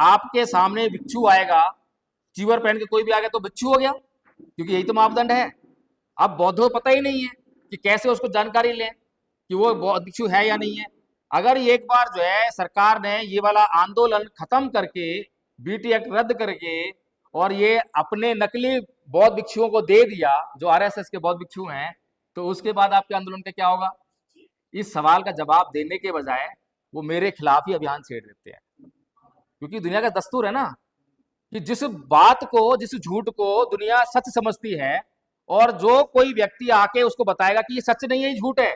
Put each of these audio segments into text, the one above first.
आपके सामने भिक्षु आएगा, चीवर पहन के कोई भी आ गया तो भिक्षु हो गया, क्योंकि यही तो मापदंड है। अब बौद्धों को पता ही नहीं है कि कैसे उसको जानकारी लें कि वो भिक्षु है या नहीं है। अगर एक बार जो है सरकार ने ये वाला आंदोलन खत्म करके बीटी एक्ट रद्द करके और ये अपने नकली बौद्ध भिक्षुओं को दे दिया जो आरएसएस के बौद्ध भिक्षु हैं, तो उसके बाद आपके आंदोलन का क्या होगा? इस सवाल का जवाब देने के बजाय वो मेरे खिलाफ ही अभियान छेड़ देते हैं, क्योंकि दुनिया का दस्तूर है ना कि जिस बात को, जिस झूठ को दुनिया सच समझती है और जो कोई व्यक्ति आके उसको बताएगा कि ये सच नहीं है, ये झूठ है,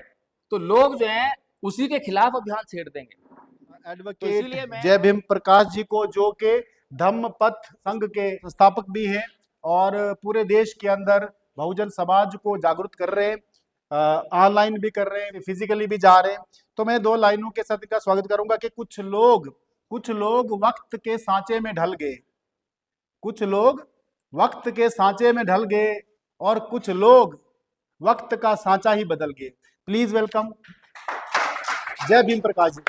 तो लोग जो है उसी के खिलाफ अभियान छेड़ देंगे। एडवोकेट जय भीम प्रकाश जी को, जो के धम्मपथ संघ के संस्थापक भी हैं और पूरे देश के अंदर बहुजन समाज को जागरूक कर रहे हैं, ऑनलाइन भी कर रहे हैं, फिजिकली भी जा रहे हैं। तो मैं दो लाइनों के साथ इनका स्वागत करूंगा कि कुछ लोग वक्त के सांचे में ढल गए, कुछ लोग वक्त के सांचे में ढल गए और कुछ लोग वक्त का सांचा ही बदल गए। प्लीज वेलकम जय भीम प्रकाश जी।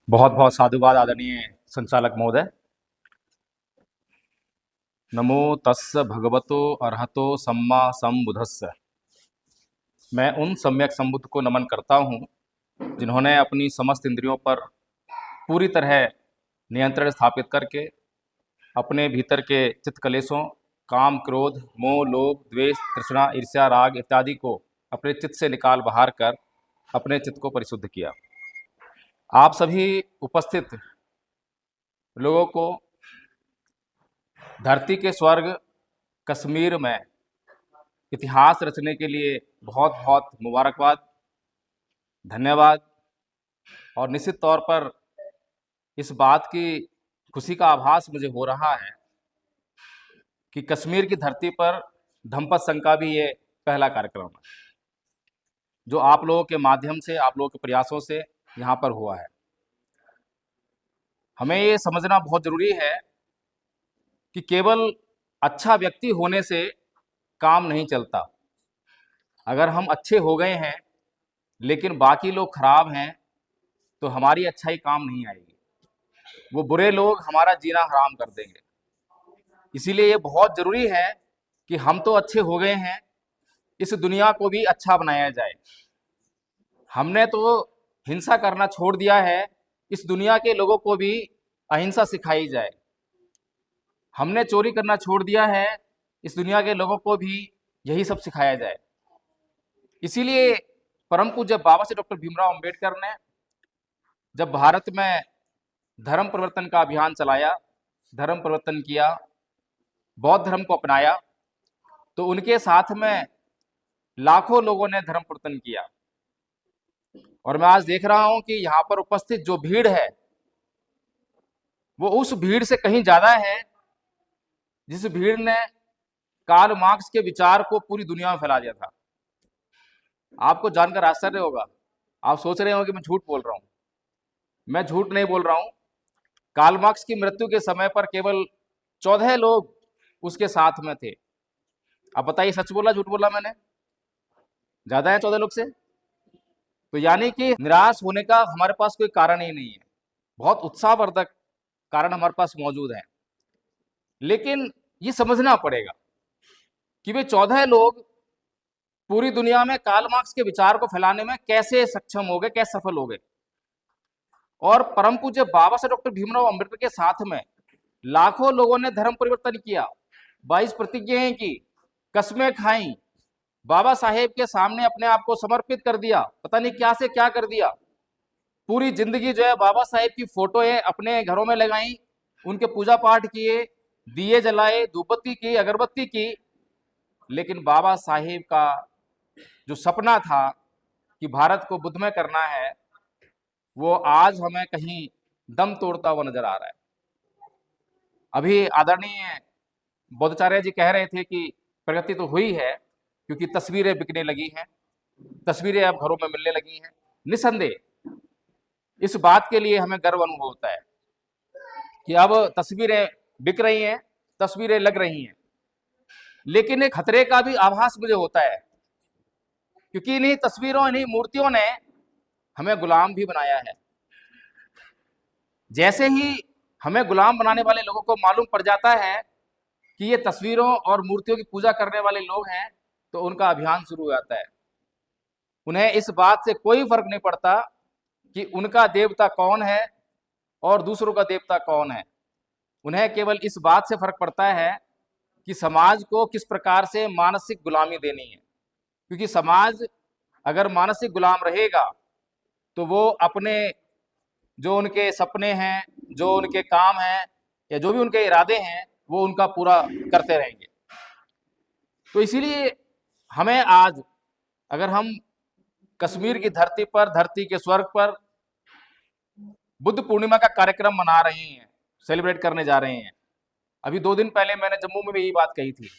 बहुत बहुत साधुवाद आदरणीय संचालक महोदय। नमो तस्स भगवतो अरहतो सम्मा सम्बुद्धस्स। मैं उन सम्यक संबुद्ध को नमन करता हूँ जिन्होंने अपनी समस्त इंद्रियों पर पूरी तरह नियंत्रण स्थापित करके अपने भीतर के चित्त कलेशों, काम, क्रोध, मोह, लोभ, द्वेष, तृष्णा, ईर्ष्या, राग इत्यादि को अपने चित्त से निकाल बाहर कर अपने चित्त को परिशुद्ध किया। आप सभी उपस्थित लोगों को धरती के स्वर्ग कश्मीर में इतिहास रचने के लिए बहुत बहुत मुबारकबाद, धन्यवाद। और निश्चित तौर पर इस बात की खुशी का आभास मुझे हो रहा है कि कश्मीर की धरती पर धम्मपथ संघ का भी ये पहला कार्यक्रम है जो आप लोगों के माध्यम से, आप लोगों के प्रयासों से यहाँ पर हुआ है। हमें ये समझना बहुत जरूरी है कि केवल अच्छा व्यक्ति होने से काम नहीं चलता। अगर हम अच्छे हो गए हैं लेकिन बाकी लोग खराब हैं तो हमारी अच्छाई काम नहीं आएगी, वो बुरे लोग हमारा जीना हराम कर देंगे। इसीलिए ये बहुत जरूरी है कि हम तो अच्छे हो गए हैं, इस दुनिया को भी अच्छा बनाया जाए। हमने तो हिंसा करना छोड़ दिया है, इस दुनिया के लोगों को भी अहिंसा सिखाई जाए। हमने चोरी करना छोड़ दिया है, इस दुनिया के लोगों को भी यही सब सिखाया जाए। इसीलिए परम पूज्य बाबा से डॉक्टर भीमराव अंबेडकर ने जब भारत में धर्म परिवर्तन का अभियान चलाया, धर्म परिवर्तन किया, बौद्ध धर्म को अपनाया, तो उनके साथ में लाखों लोगों ने धर्म परिवर्तन किया। और मैं आज देख रहा हूं कि यहाँ पर उपस्थित जो भीड़ है वो उस भीड़ से कहीं ज्यादा है जिस भीड़ ने कार्ल मार्क्स के विचार को पूरी दुनिया में फैला दिया था। आपको जानकर आश्चर्य होगा, आप सोच रहे हो कि मैं झूठ बोल रहा हूं। मैं झूठ नहीं बोल रहा हूं। कार्ल मार्क्स की मृत्यु के समय पर केवल 14 लोग उसके साथ में थे। अब बताइए, सच बोला झूठ बोला मैंने? ज्यादा है 14 लोग से? तो यानी कि निराश होने का हमारे पास कोई कारण ही नहीं है, बहुत उत्साहवर्धक कारण हमारे पास मौजूद है। लेकिन ये समझना पड़ेगा कि वे 14 लोग पूरी दुनिया में कार्ल मार्क्स के विचार को फैलाने में कैसे सक्षम हो गए, कैसे सफल हो गए। और परम पूज्य बाबा साहब डॉक्टर भीमराव अंबेडकर के साथ में लाखों लोगों ने धर्म परिवर्तन किया, 22 प्रतिज्ञाएं की, कस्में खाई, बाबा साहेब के सामने अपने आप को समर्पित कर दिया, पता नहीं क्या से क्या कर दिया। पूरी जिंदगी जो है बाबा साहेब की फोटोएं अपने घरों में लगाई, उनके पूजा पाठ किए, दिए जलाए, धूपबत्ती की, अगरबत्ती की। लेकिन बाबा साहेब का जो सपना था कि भारत को बुद्धमय करना है, वो आज हमें कहीं दम तोड़ता हुआ नजर आ रहा है। अभी आदरणीय बौद्धाचार्य जी कह रहे थे कि प्रगति तो हुई है क्योंकि तस्वीरें बिकने लगी हैं, तस्वीरें अब घरों में मिलने लगी हैं। निसंदेह इस बात के लिए हमें गर्व अनुभव होता है कि अब तस्वीरें बिक रही हैं, तस्वीरें लग रही हैं। लेकिन एक खतरे का भी आभास मुझे होता है क्योंकि इन्हीं तस्वीरों, इन्हीं मूर्तियों ने हमें गुलाम भी बनाया है। जैसे ही हमें गुलाम बनाने वाले लोगों को मालूम पड़ जाता है कि ये तस्वीरों और मूर्तियों की पूजा करने वाले लोग हैं, तो उनका अभियान शुरू हो जाता है। उन्हें इस बात से कोई फर्क नहीं पड़ता कि उनका देवता कौन है और दूसरों का देवता कौन है। उन्हें केवल इस बात से फर्क पड़ता है कि समाज को किस प्रकार से मानसिक गुलामी देनी है, क्योंकि समाज अगर मानसिक गुलाम रहेगा तो वो अपने जो उनके सपने हैं, जो उनके काम हैं या जो भी उनके इरादे हैं, वो उनका पूरा करते रहेंगे। तो इसीलिए हमें आज, अगर हम कश्मीर की धरती पर, धरती के स्वर्ग पर बुद्ध पूर्णिमा का कार्यक्रम मना रहे हैं, सेलिब्रेट करने जा रहे हैं। अभी 2 दिन पहले मैंने जम्मू में भी यही बात कही थी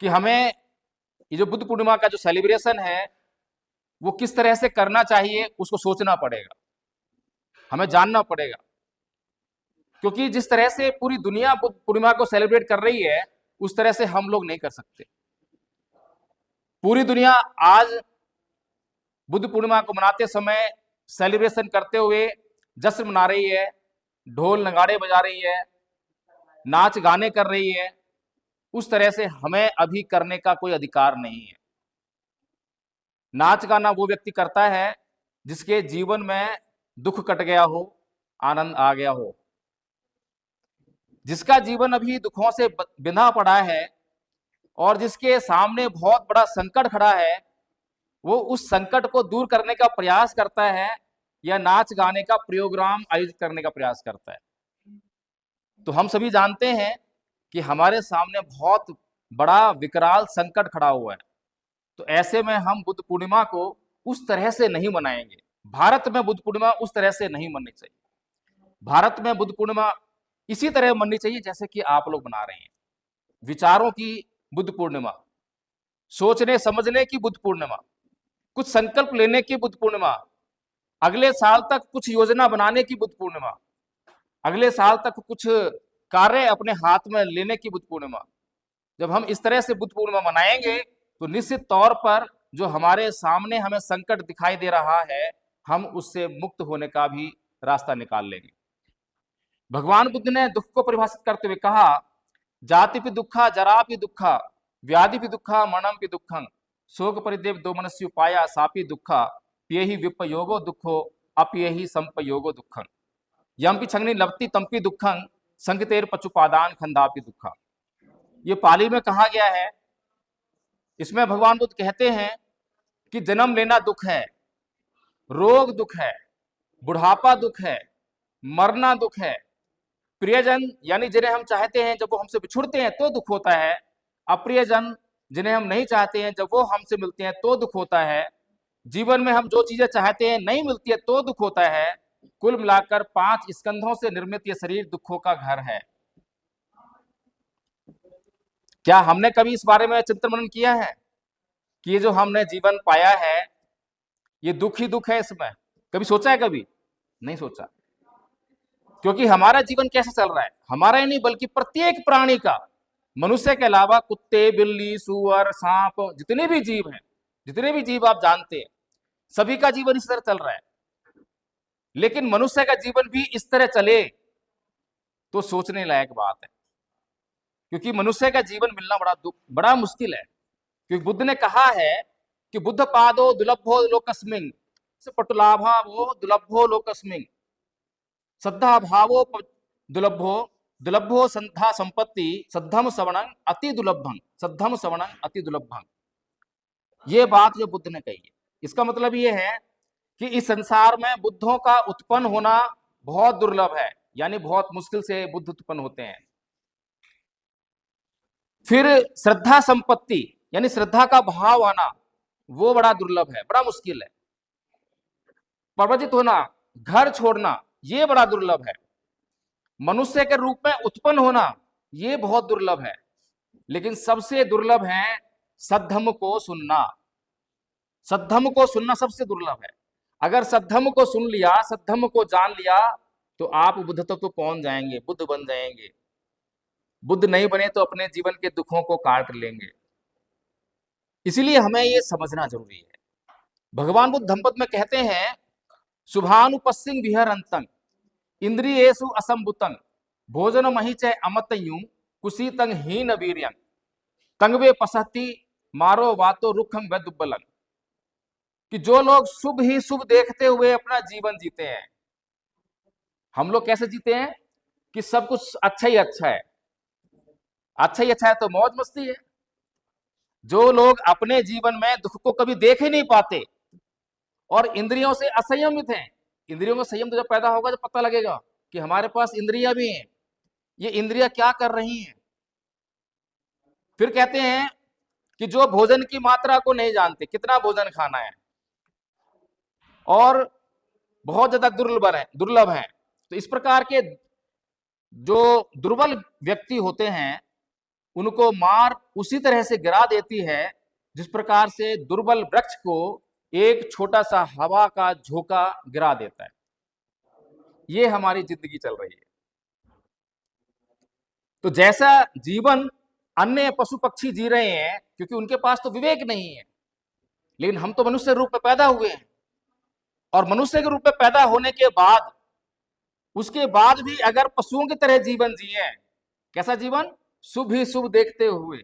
कि हमें ये जो बुद्ध पूर्णिमा का जो सेलिब्रेशन है वो किस तरह से करना चाहिए, उसको सोचना पड़ेगा, हमें जानना पड़ेगा। क्योंकि जिस तरह से पूरी दुनिया बुद्ध पूर्णिमा को सेलिब्रेट कर रही है, उस तरह से हम लोग नहीं कर सकते। पूरी दुनिया आज बुद्ध पूर्णिमा को मनाते समय, सेलिब्रेशन करते हुए जश्न मना रही है, ढोल नगाड़े बजा रही है, नाच गाने कर रही है। उस तरह से हमें अभी करने का कोई अधिकार नहीं है। नाच गाना वो व्यक्ति करता है जिसके जीवन में दुख कट गया हो, आनंद आ गया हो। जिसका जीवन अभी दुखों से बिंधा पड़ा है और जिसके सामने बहुत बड़ा संकट खड़ा है, वो उस संकट को दूर करने का प्रयास करता है या नाच गाने का प्रोग्राम आयोजित करने का प्रयास करता है। तो हम सभी जानते हैं कि हमारे सामने बहुत बड़ा विकराल संकट खड़ा हुआ है। तो ऐसे में हम बुद्ध पूर्णिमा को उस तरह से नहीं मनाएंगे। भारत में बुद्ध पूर्णिमा उस तरह से नहीं मननी चाहिए। भारत में बुद्ध पूर्णिमा इसी तरह मननी चाहिए जैसे कि आप लोग मना रहे हैं। विचारों की बुद्ध पूर्णिमा, सोचने समझने की बुद्ध पूर्णिमा, कुछ संकल्प लेने की बुद्ध पूर्णिमा, अगले साल तक कुछ योजना बनाने की बुद्ध पूर्णिमा, अगले साल तक कुछ कार्य अपने हाथ में लेने की बुद्ध पूर्णिमा। जब हम इस तरह से बुद्ध पूर्णिमा मनाएंगे तो निश्चित तौर पर जो हमारे सामने हमें संकट दिखाई दे रहा है, हम उससे मुक्त होने का भी रास्ता निकाल लेंगे। भगवान बुद्ध ने दुख को परिभाषित करते हुए कहा, जाति भी दुखा, जरा भी दुखा, व्याधि भी दुखा, मरणम भी दुखं, शोक परिदेव दो मनस्य उपाया सापी दुखा, पियहि विपयोगो दुखो, अपयहि संपयोगो दुखं, यमपि छंगनी लपति तंपि दुखं, संगतेर पचुपादान खंदापि दुखा। ये पाली में कहा गया है। इसमें भगवान बुद्ध कहते हैं कि जन्म लेना दुख है, रोग दुख है, बुढ़ापा दुख है, मरना दुख है, प्रियजन यानी जिन्हें हम चाहते हैं जब वो हमसे बिछुड़ते हैं तो दुख होता है, अप्रियजन जिन्हें हम नहीं चाहते हैं जब वो हमसे मिलते हैं तो दुख होता है, जीवन में हम जो चीजें चाहते हैं नहीं मिलती है तो दुख होता है। कुल मिलाकर 5 स्कंधों से निर्मित ये शरीर दुखों का घर है। क्या हमने कभी इस बारे में चिंतन मनन किया है कि ये जो हमने जीवन पाया है ये दुख ही दुख है? इसमें कभी सोचा है? कभी नहीं सोचा। क्योंकि हमारा जीवन कैसे चल रहा है, हमारा ही नहीं बल्कि प्रत्येक प्राणी का, मनुष्य के अलावा कुत्ते, बिल्ली, सूअर, सांप, जितने भी जीव हैं, जितने भी जीव आप जानते हैं, सभी का जीवन इस तरह चल रहा है। लेकिन मनुष्य का जीवन भी इस तरह चले तो सोचने लायक बात है, क्योंकि मनुष्य का जीवन मिलना बड़ा मुश्किल है। क्योंकि बुद्ध ने कहा है कि बुद्ध पादो दुलभो लोकस्मिन् पटुलाभावो दुलभो लोकस्मिन्, श्रद्धा भावो दुलभो दुलभो संधा संपत्ति सद्धम सवणं अति दुलभं, सद्धम सवणं अति दुलभं। ये बात जो बुद्ध ने कही है, इसका मतलब ये है कि इस संसार में बुद्धों का उत्पन्न होना बहुत दुर्लभ है, यानी बहुत मुश्किल से बुद्ध उत्पन्न होते हैं। फिर श्रद्धा संपत्ति यानी श्रद्धा का भाव आना, वो बड़ा दुर्लभ है, बड़ा मुश्किल है। प्रवचित होना, घर छोड़ना, ये बड़ा दुर्लभ है। मनुष्य के रूप में उत्पन्न होना, ये बहुत दुर्लभ है। लेकिन सबसे दुर्लभ है सद्धम्म को सुनना। सद्धम्म को सुनना सबसे दुर्लभ है। अगर सद्धम्म को सुन लिया, सद्धम्म को जान लिया, तो आप बुद्ध तक तो पहुंच जाएंगे, बुद्ध बन जाएंगे। बुद्ध नहीं बने तो अपने जीवन के दुखों को काट लेंगे। इसीलिए हमें ये समझना जरूरी है। भगवान बुद्ध धम्मपद में कहते हैं, शुभानुपस्सिंग विहरन्तं इंद्रियेषु असंभुतं भोजनमहि च अमतयु कुशीतं हीन वीर्यं तंगवे पसहति मारो वातो रुखम व दुब्बलन। कि जो लोग शुभ ही शुभ देखते हुए अपना जीवन जीते हैं, हम लोग कैसे जीते हैं कि सब कुछ अच्छा ही अच्छा है, अच्छा ही अच्छा है तो मौज मस्ती है। जो लोग अपने जीवन में दुख को कभी देख ही नहीं पाते और इंद्रियों से असंयमित हैं, इंद्रियों का संयम तो जब पैदा होगा जब पता लगेगा कि हमारे पास इंद्रियां भी हैं, ये इंद्रियां क्या कर रही हैं। फिर कहते हैं कि जो भोजन की मात्रा को नहीं जानते, कितना भोजन खाना है, और बहुत ज्यादा दुर्लभ है। तो इस प्रकार के जो दुर्बल व्यक्ति होते हैं उनको मार उसी तरह से गिरा देती है जिस प्रकार से दुर्बल वृक्ष को एक छोटा सा हवा का झोंका गिरा देता है। ये हमारी जिंदगी चल रही है। तो जैसा जीवन अन्य पशु पक्षी जी रहे हैं, क्योंकि उनके पास तो विवेक नहीं है, लेकिन हम तो मनुष्य रूप में पैदा हुए हैं, और मनुष्य के रूप में पैदा होने के बाद उसके बाद भी अगर पशुओं की तरह जीवन जिए, कैसा जीवन, शुभ ही शुभ देखते हुए,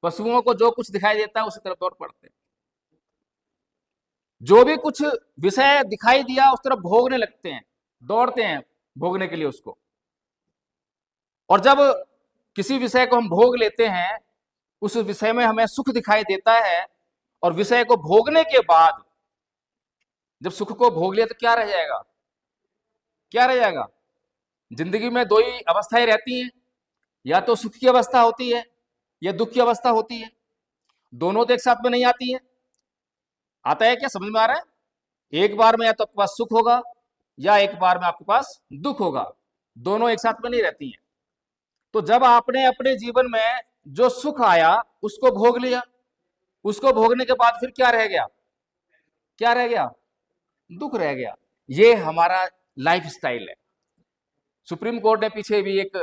पशुओं को जो कुछ दिखाई देता है उसी तरफ दौड़ पड़ते हैं, जो भी कुछ विषय दिखाई दिया उस तरफ भोगने लगते हैं, दौड़ते हैं भोगने के लिए उसको। और जब किसी विषय को हम भोग लेते हैं, उस विषय में हमें सुख दिखाई देता है, और विषय को भोगने के बाद जब सुख को भोग लिया तो क्या रह जाएगा, क्या रह जाएगा। जिंदगी में दो ही अवस्थाएं रहती हैं, या तो सुख की अवस्था होती है या दुख की अवस्था होती है, दोनों तो एक साथ में नहीं आती है। आता है क्या, समझ में आ रहा है? एक बार में या तो आपके पास सुख होगा या एक बार में आपके पास दुख होगा, दोनों एक साथ में नहीं रहती हैं। तो जब आपने अपने जीवन में जो सुख आया उसको भोग लिया, उसको भोगने के बाद फिर क्या रह गया, क्या रह गया, दुख रह गया। ये हमारा लाइफ स्टाइल है। सुप्रीम कोर्ट ने पीछे भी एक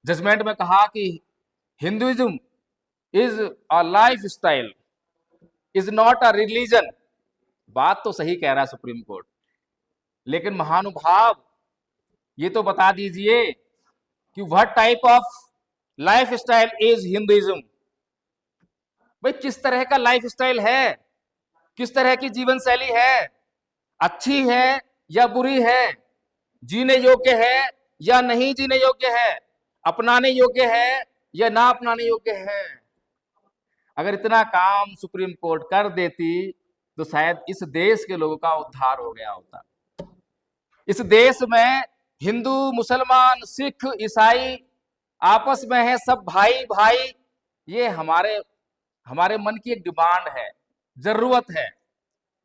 जजमेंट में कहा कि Hinduism is a life style, is not a religion. बात तो सही कह रहा है सुप्रीम कोर्ट, लेकिन महानुभाव ये तो बता दीजिए कि what type of life style is Hinduism. भाई किस तरह का लाइफ स्टाइल है, किस तरह की जीवन शैली है, अच्छी है या बुरी है, जीने योग्य है या नहीं जीने योग्य है, अपनाने योग्य है या ना अपनाने योग्य है। अगर इतना काम सुप्रीम कोर्ट कर देती तो शायद इस देश के लोगों का उद्धार हो गया होता। इस देश में हिंदू, मुसलमान, सिख, ईसाई आपस में है, सब भाई भाई। ये हमारे मन की एक डिमांड है, जरूरत है,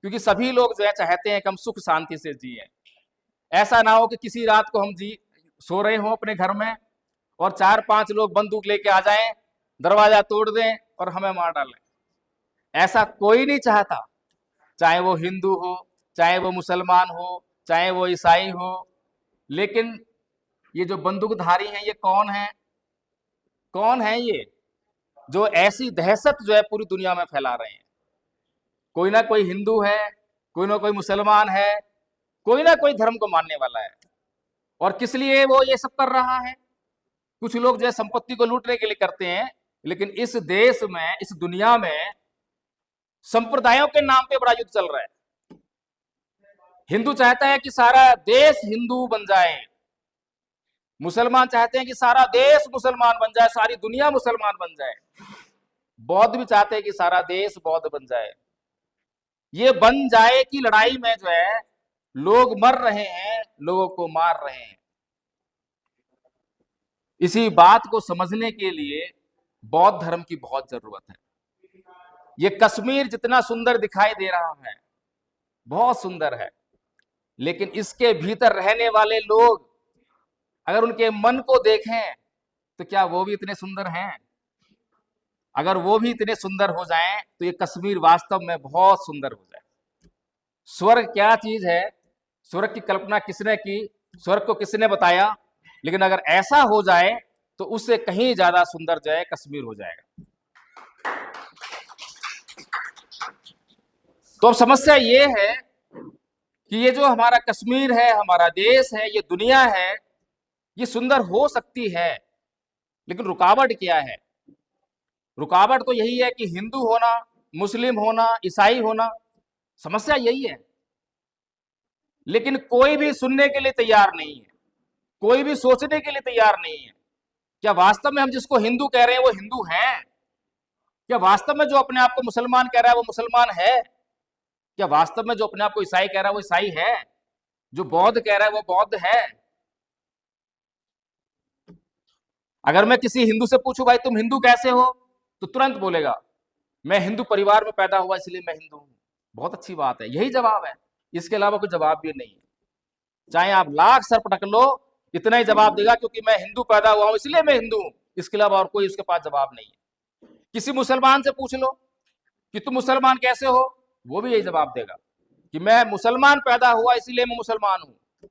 क्योंकि सभी लोग जो है चाहते हैं कि हम सुख शांति से जिए। ऐसा ना हो कि किसी रात को हम सो रहे हों अपने घर में और 4-5 लोग बंदूक लेके आ जाएं, दरवाजा तोड़ दें और हमें मार डालें। ऐसा कोई नहीं चाहता, चाहे वो हिंदू हो, चाहे वो मुसलमान हो, चाहे वो ईसाई हो। लेकिन ये जो बंदूकधारी हैं ये कौन है, कौन है ये जो ऐसी दहशत जो है पूरी दुनिया में फैला रहे हैं। कोई ना कोई हिंदू है, कोई ना कोई मुसलमान है, कोई ना कोई धर्म को मानने वाला है। और किस लिए वो ये सब कर रहा है? कुछ लोग जो है संपत्ति को लूटने के लिए करते हैं, लेकिन इस देश में, इस दुनिया में संप्रदायों के नाम पे बड़ा युद्ध चल रहा है। हिंदू चाहता है कि सारा देश हिंदू बन जाए, मुसलमान चाहते हैं कि सारा देश मुसलमान बन जाए, सारी दुनिया मुसलमान बन जाए, बौद्ध भी चाहते हैं कि सारा देश बौद्ध बन जाए। ये बन जाए की लड़ाई में जो है लोग मर रहे हैं, लोगों को मार रहे हैं। इसी बात को समझने के लिए बौद्ध धर्म की बहुत जरूरत है। ये कश्मीर जितना सुंदर दिखाई दे रहा है, बहुत सुंदर है, लेकिन इसके भीतर रहने वाले लोग अगर उनके मन को देखें तो क्या वो भी इतने सुंदर हैं? अगर वो भी इतने सुंदर हो जाएं तो ये कश्मीर वास्तव में बहुत सुंदर हो जाए। स्वर्ग क्या चीज है, स्वर्ग की कल्पना किसने की, स्वर्ग को किसने बताया, लेकिन अगर ऐसा हो जाए तो उससे कहीं ज्यादा सुंदर जो है कश्मीर हो जाएगा। तो अब समस्या ये है कि ये जो हमारा कश्मीर है, हमारा देश है, ये दुनिया है, ये सुंदर हो सकती है, लेकिन रुकावट क्या है? रुकावट तो यही है कि हिंदू होना, मुस्लिम होना, ईसाई होना, समस्या यही है। लेकिन कोई भी सुनने के लिए तैयार नहीं है, कोई भी सोचने के लिए तैयार नहीं है। क्या वास्तव में हम जिसको हिंदू कह रहे हैं वो हिंदू हैं? क्या वास्तव में जो अपने आप को मुसलमान कह रहा है वो मुसलमान है? क्या वास्तव में जो अपने आप को ईसाई कह रहा है वो ईसाई है? जो बौद्ध कह रहा है वो बौद्ध है? अगर मैं किसी हिंदू से पूछूं भाई तुम हिंदू कैसे हो, तो तुरंत बोलेगा मैं हिंदू परिवार में पैदा हुआ इसलिए मैं हिंदू हूं। बहुत अच्छी बात है, यही जवाब है, इसके अलावा कोई जवाब भी नहीं है। चाहे आप लाख सर पटक लो, इतना ही जवाब देगा क्योंकि मैं हिंदू पैदा हुआ हूं इसलिए मैं हिंदू हूं। इसके अलावा और कोई उसके पास जवाब नहीं है। किसी मुसलमान से पूछ लो कि तुम मुसलमान कैसे हो, वो भी यही जवाब देगा कि मैं मुसलमान पैदा हुआ इसलिए मैं मुसलमान हूं।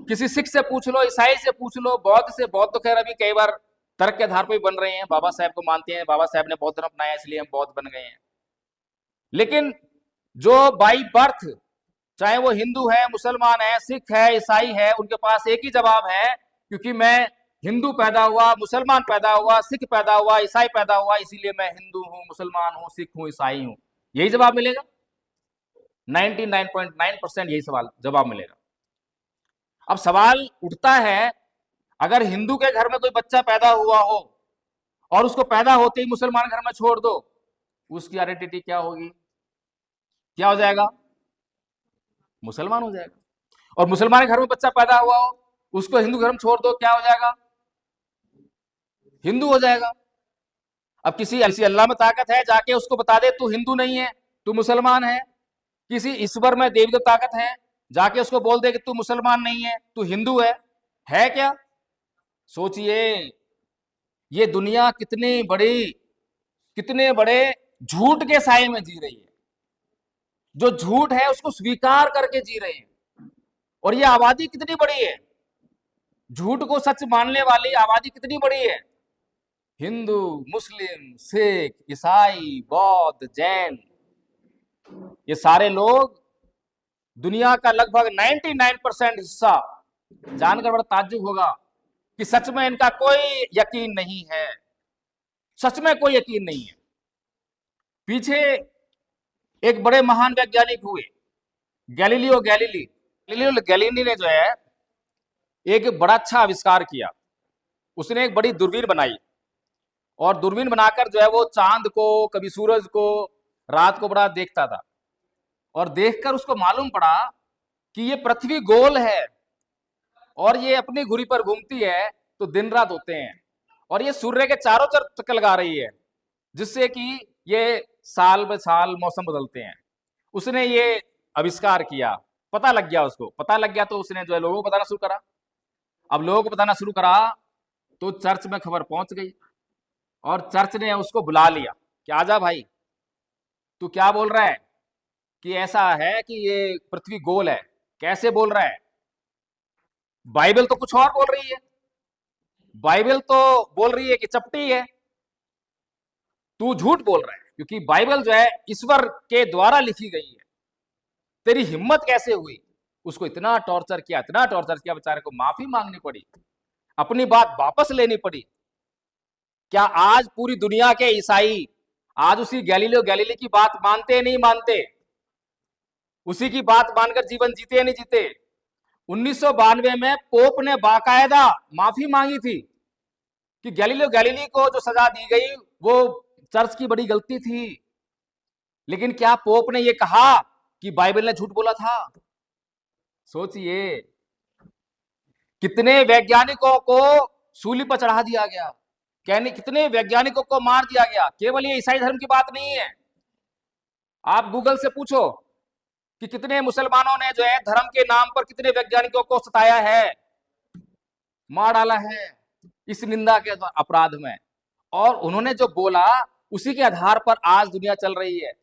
किसी सिख से पूछ लो, ईसाई से पूछ लो, बौद्ध से, बौद्ध तो खैर अभी कई बार तर्क के आधार पर बन रहे हैं, बाबा साहेब को मानते हैं, बाबा साहेब ने बौद्ध धर्म अपनाया इसलिए हम बौद्ध बन गए हैं। लेकिन जो बाई बर्थ, चाहे वो हिंदू है, मुसलमान है, सिख है, ईसाई है, उनके पास एक ही जवाब है, क्योंकि मैं हिंदू पैदा हुआ, मुसलमान पैदा हुआ, सिख पैदा हुआ, ईसाई पैदा हुआ, इसीलिए मैं हिंदू हूं, मुसलमान हूं, सिख हूं, ईसाई हूं। यही जवाब मिलेगा, 99.9% यही सवाल जवाब मिलेगा। अब सवाल उठता है, अगर हिंदू के घर में कोई बच्चा पैदा हुआ हो और उसको पैदा होते ही मुसलमान घर में छोड़ दो, उसकी आइडेंटिटी क्या होगी? क्या हो जाएगा? मुसलमान हो जाएगा। और मुसलमान के घर में बच्चा पैदा हुआ हो, उसको हिंदू घर में छोड़ दो, क्या हो जाएगा? हिंदू हो जाएगा। अब किसी अल्लाह में ताकत है, जाके उसको बता दे तू हिंदू नहीं है, तू मुसलमान है। किसी ईश्वर में, देवी में ताकत है, जाके उसको बोल दे कि तू मुसलमान नहीं है, तू हिंदू है क्या? सोचिए, ये दुनिया कितने बड़े झूठ के साए में जी रही है। जो झूठ है उसको स्वीकार करके जी रहे हैं। और ये आबादी कितनी बड़ी है, झूठ को सच मानने वाली आबादी कितनी बड़ी है। हिंदू, मुस्लिम, सिख, ईसाई, बौद्ध, जैन, ये सारे लोग दुनिया का लगभग 99% हिस्सा। जानकर बड़ा ताज्जुब होगा कि सच में इनका कोई यकीन नहीं है, सच में कोई यकीन नहीं है। पीछे एक बड़े महान वैज्ञानिक हुए, गैलीलियो गैलीली ने जो है एक बड़ा अच्छा आविष्कार किया। उसने एक बड़ी दूरबीन बनाई और दूरबीन बनाकर जो है वो चांद को, कभी सूरज को रात को बड़ा देखता था। और देखकर उसको मालूम पड़ा कि ये पृथ्वी गोल है और ये अपनी धुरी पर घूमती है, तो दिन रात होते हैं, और ये सूर्य के चारों तरफ चक्कर लगा रही है, जिससे कि ये साल ब साल मौसम बदलते हैं। उसने ये आविष्कार किया, पता लग गया, उसको पता लग गया, तो उसने जो है लोगों को बताना शुरू करा। अब लोगों को बताना शुरू करा तो चर्च में खबर पहुंच गई और चर्च ने उसको बुला लिया कि आजा भाई, तू क्या बोल रहा है कि ऐसा है कि ये पृथ्वी गोल है, कैसे बोल रहा है? बाइबल तो कुछ और बोल रही है, बाइबल तो बोल रही है कि चपटी है, तू झूठ बोल रहा है, क्योंकि बाइबल जो है ईश्वर के द्वारा लिखी गई है। तेरी हिम्मत कैसे हुई? उसको इतना टॉर्चर किया, इतना टॉर्चर किया, बेचारे को माफी मांगनी पड़ी, अपनी बात वापस लेनी पड़ी। क्या आज पूरी दुनिया के ईसाई आज उसी गैलीलियो गैलीली की बात मानते हैं? नहीं मानते। उसी की बात मानकर जीवन जीते या नहीं जीते? 1992 में पोप ने बाकायदा माफी मांगी थी कि गैलीलियो गैलीली को जो सजा दी गई वो चर्च की बड़ी गलती थी। लेकिन क्या पोप ने यह कहा कि बाइबल ने झूठ बोला था? सोचिए, कितने वैज्ञानिकों को सूली पर चढ़ा दिया गया, कितने वैज्ञानिकों को मार दिया गया। केवल ये ईसाई धर्म की बात नहीं है, आप गूगल से पूछो कि कितने मुसलमानों ने जो है धर्म के नाम पर कितने वैज्ञानिकों को सताया है, मार डाला है इस निंदा के अपराध में। और उन्होंने जो बोला उसी के आधार पर आज दुनिया चल रही है।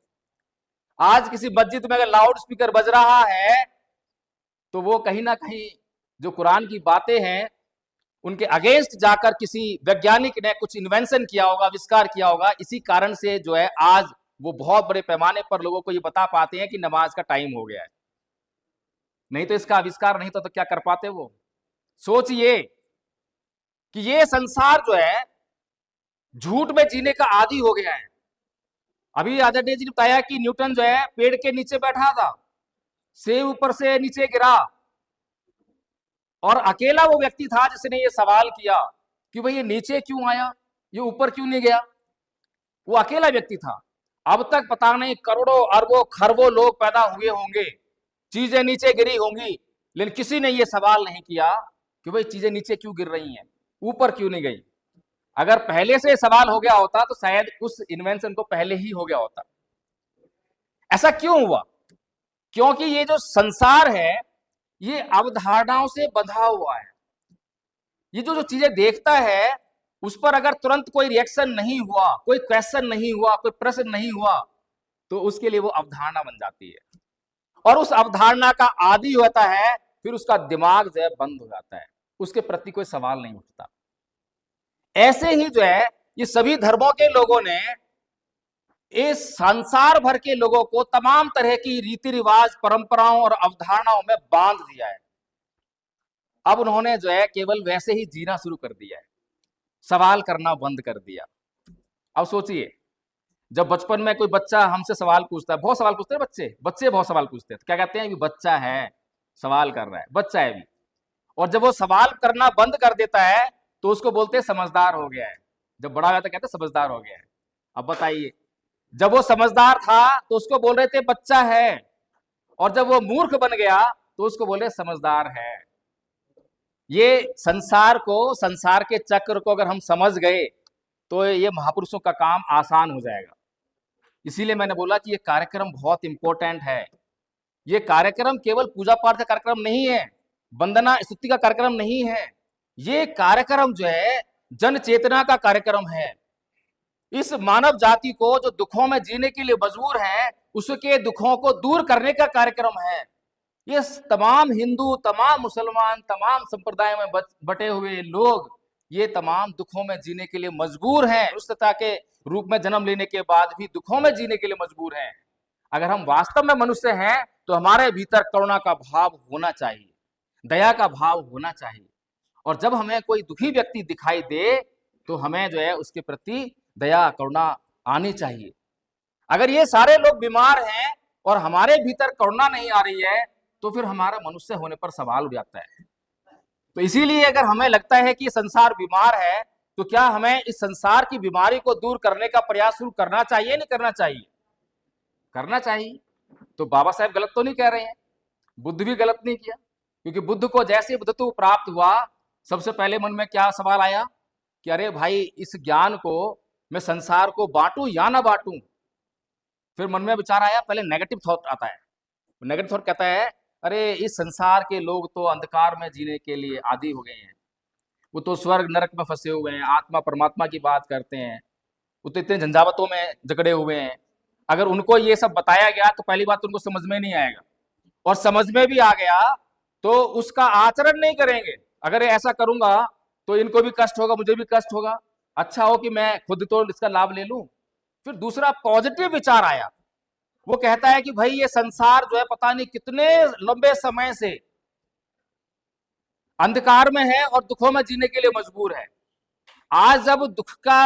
आज किसी मस्जिद में अगर लाउड स्पीकर बज रहा है तो वो कहीं ना कहीं जो कुरान की बातें हैं उनके अगेंस्ट जाकर किसी वैज्ञानिक ने कुछ इन्वेंशन किया होगा, आविष्कार किया होगा। इसी कारण से जो है आज वो बहुत बड़े पैमाने पर लोगों को ये बता पाते हैं कि नमाज का टाइम हो गया है। नहीं तो इसका आविष्कार नहीं तो क्या कर पाते वो। सोचिए कि ये संसार जो है झूठ में जीने का आदी हो गया है। अभी आचार्य जी ने बताया कि न्यूटन जो है पेड़ के नीचे बैठा था, सेब ऊपर से नीचे गिरा, और अकेला वो व्यक्ति था जिसने ये सवाल किया कि भाई ये नीचे क्यों आया, ये ऊपर क्यों नहीं गया। वो अकेला व्यक्ति था। अब तक पता नहीं करोड़ों अरबों खरबों लोग पैदा हुए होंगे, चीजें नीचे गिरी होंगी, लेकिन किसी ने ये सवाल नहीं किया कि भाई चीजें नीचे क्यों गिर रही हैं, ऊपर क्यों नहीं गई। अगर पहले से सवाल हो गया होता तो शायद उस इन्वेंशन को पहले ही हो गया होता। ऐसा क्यों हुआ? क्योंकि ये जो संसार है ये अवधारणाओं से बंधा हुआ है। ये जो जो चीजें देखता है उस पर अगर तुरंत कोई रिएक्शन नहीं हुआ, कोई क्वेश्चन नहीं हुआ, कोई प्रश्न नहीं हुआ, तो उसके लिए वो अवधारणा बन जाती है, और उस अवधारणा का आदी होता है, फिर उसका दिमाग जो है बंद हो जाता है, उसके प्रति कोई सवाल नहीं उठता। ऐसे ही जो है ये सभी धर्मों के लोगों ने इस संसार भर के लोगों को तमाम तरह की रीति रिवाज, परंपराओं और अवधारणाओं में बांध दिया है। अब उन्होंने जो है केवल वैसे ही जीना शुरू कर दिया है, सवाल करना बंद कर दिया। अब सोचिए, जब बचपन में कोई बच्चा हमसे सवाल पूछता है, बहुत सवाल पूछते हैं बच्चे बहुत सवाल पूछते हैं, तो क्या कहते हैं, बच्चा है, सवाल कर रहा है, बच्चा है भी। और जब वो सवाल करना बंद कर देता है तो उसको बोलते हैं समझदार हो गया है। जब बड़ा हो जाता है कहते हैं समझदार हो गया है। अब बताइए, जब वो समझदार था तो उसको बोल रहे थे बच्चा है, और जब वो मूर्ख बन गया तो उसको बोले समझदार है। ये संसार को, संसार के चक्र को अगर हम समझ गए तो ये महापुरुषों का काम आसान हो जाएगा। इसीलिए मैंने बोला कि ये कार्यक्रम बहुत इंपॉर्टेंट है। ये कार्यक्रम केवल पूजा पाठ का कार्यक्रम नहीं है, वंदना स्तुति का कार्यक्रम नहीं है, ये कार्यक्रम जो है जन चेतना का कार्यक्रम है। इस मानव जाति को जो दुखों में जीने के लिए मजबूर है, उसके दुखों को दूर करने का कार्यक्रम है। ये तमाम हिंदू, तमाम मुसलमान, तमाम संप्रदायों में बटे हुए लोग ये तमाम दुखों में जीने के लिए मजबूर हैं। मनुष्यता के रूप में जन्म लेने के बाद भी दुखों में जीने के लिए मजबूर हैं। अगर हम वास्तव में मनुष्य हैं तो हमारे भीतर करुणा का भाव होना चाहिए, दया का भाव होना चाहिए, और जब हमें कोई दुखी व्यक्ति दिखाई दे तो हमें जो है उसके प्रति दया करुणा आनी चाहिए। अगर ये सारे लोग बीमार हैं और हमारे भीतर करुणा नहीं आ रही है तो फिर हमारा मनुष्य होने पर सवाल उठ जाता है। तो इसीलिए अगर हमें लगता है कि संसार बीमार है तो क्या हमें इस संसार की बीमारी को दूर करने का प्रयास शुरू करना चाहिए, नहीं करना चाहिए? करना चाहिए। तो बाबा साहब गलत तो नहीं कह रहे हैं, बुद्ध भी गलत नहीं किया, क्योंकि बुद्ध को जैसे बुद्धत्व प्राप्त हुआ सबसे पहले मन में क्या सवाल आया कि अरे भाई इस ज्ञान को मैं संसार को बांटूं या ना बांटूं। फिर मन में विचार आया, पहले नेगेटिव थॉट आता है। नेगेटिव थॉट कहता है अरे इस संसार के लोग तो अंधकार में जीने के लिए आदी हो गए हैं, वो तो स्वर्ग नरक में फंसे हुए हैं, आत्मा परमात्मा की बात करते हैं, वो तो इतने झंझावतों में जकड़े हुए हैं। अगर उनको ये सब बताया गया तो पहली बात तो उनको समझ में नहीं आएगा, और समझ में भी आ गया तो उसका आचरण नहीं करेंगे। अगर ऐसा करूंगा तो इनको भी कष्ट होगा, मुझे भी कष्ट होगा, अच्छा हो कि मैं खुद तो इसका लाभ ले लूं। फिर दूसरा पॉजिटिव विचार आया, वो कहता है कि भाई ये संसार जो है पता नहीं कितने लंबे समय से अंधकार में है और दुखों में जीने के लिए मजबूर है। आज जब दुख का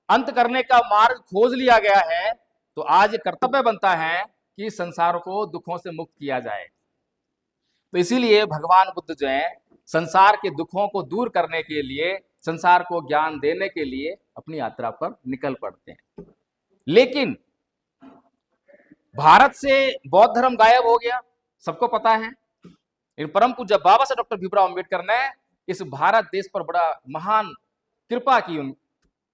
अंत करने का मार्ग खोज लिया गया है तो आज ये कर्तव्य बनता है कि संसार को दुखों से मुक्त किया जाए। तो इसीलिए भगवान बुद्ध जो है संसार के दुखों को दूर करने के लिए, संसार को ज्ञान देने के लिए अपनी यात्रा पर निकल पड़ते हैं। लेकिन भारत से बौद्ध धर्म गायब हो गया, सबको पता है। इन परम पूज्य बाबा साहब डॉक्टर भीमराव अम्बेडकर ने इस भारत देश पर बड़ा महान कृपा की,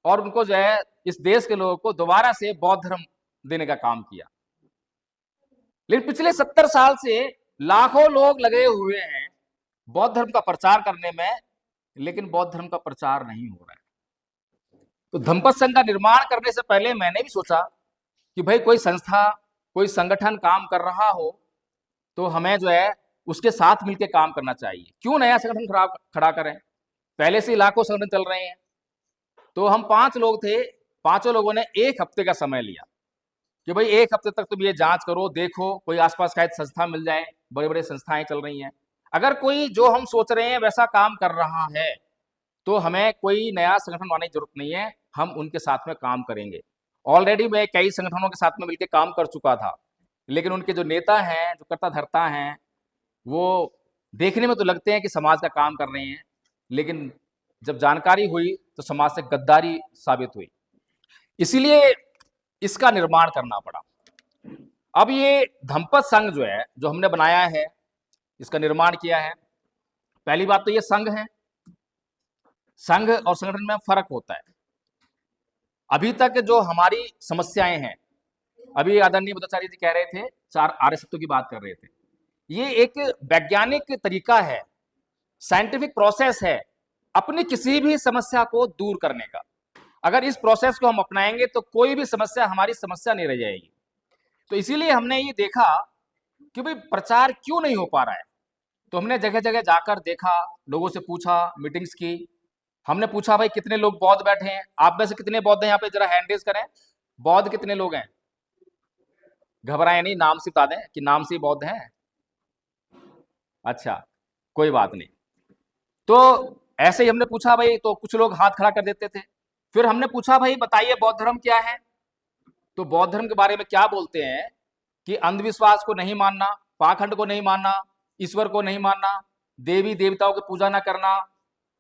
और उनको जो है इस देश के लोगों को दोबारा से बौद्ध धर्म देने का काम किया। लेकिन पिछले 70 साल से लाखों लोग लगे हुए हैं बौद्ध धर्म का प्रचार करने में, लेकिन बौद्ध धर्म का प्रचार नहीं हो रहा है। तो धम्मपद संघ का निर्माण करने से पहले मैंने भी सोचा कि भाई कोई संस्था, कोई संगठन काम कर रहा हो तो हमें जो है उसके साथ मिलकर काम करना चाहिए। क्यों नया संगठन खड़ा करें, पहले से लाखों संगठन चल रहे हैं। तो हम 5 लोग थे, 5 लोगों ने 1 हफ्ते का समय लिया कि भाई एक हफ्ते तक तुम ये जांच करो, देखो कोई आसपास शायद संस्था मिल जाए, बड़े बड़े संस्थाएं चल रही हैं। अगर कोई जो हम सोच रहे हैं वैसा काम कर रहा है तो हमें कोई नया संगठन बनाने की जरूरत नहीं है, हम उनके साथ में काम करेंगे। ऑलरेडी मैं कई संगठनों के साथ में मिलकर काम कर चुका था, लेकिन उनके जो नेता हैं, जो कर्ता धर्ता हैं, वो देखने में तो लगते हैं कि समाज का काम कर रहे हैं, लेकिन जब जानकारी हुई तो समाज से गद्दारी साबित हुई। इसीलिए इसका निर्माण करना पड़ा। अब ये धम्पत संघ जो है, जो हमने बनाया है, इसका निर्माण किया है। पहली बात तो ये संघ है, संघ और संगठन में फर्क होता है। अभी तक जो हमारी समस्याएं हैं, अभी आदरणीय बुद्धाचार्य जी कह रहे थे, 4 आर्य सत्यों की बात कर रहे थे, ये एक वैज्ञानिक तरीका है, साइंटिफिक प्रोसेस है अपनी किसी भी समस्या को दूर करने का। अगर इस प्रोसेस को हम अपनाएंगे तो कोई भी समस्या हमारी समस्या नहीं रह जाएगी। तो इसीलिए हमने ये देखा कि भाई प्रचार क्यों नहीं हो पा रहा है, तो हमने जगह जगह जाकर देखा, लोगों से पूछा, मीटिंग्स की। हमने पूछा भाई कितने लोग बौद्ध बैठे हैं, आप में से कितने बौद्ध हैं यहाँ पे, जरा हैंड रेज करें। बौद्ध कितने लोग हैं? घबराए नहीं, नाम से बता दें कि नाम से ही बौद्ध हैं। अच्छा, कोई बात नहीं। तो ऐसे ही हमने पूछा भाई, तो कुछ लोग हाथ खड़ा कर देते थे। फिर हमने पूछा भाई बताइए बौद्ध धर्म क्या है। तो बौद्ध धर्म के बारे में क्या बोलते हैं कि अंधविश्वास को नहीं मानना, पाखंड को नहीं मानना, ईश्वर को नहीं मानना, देवी देवताओं की पूजा ना करना,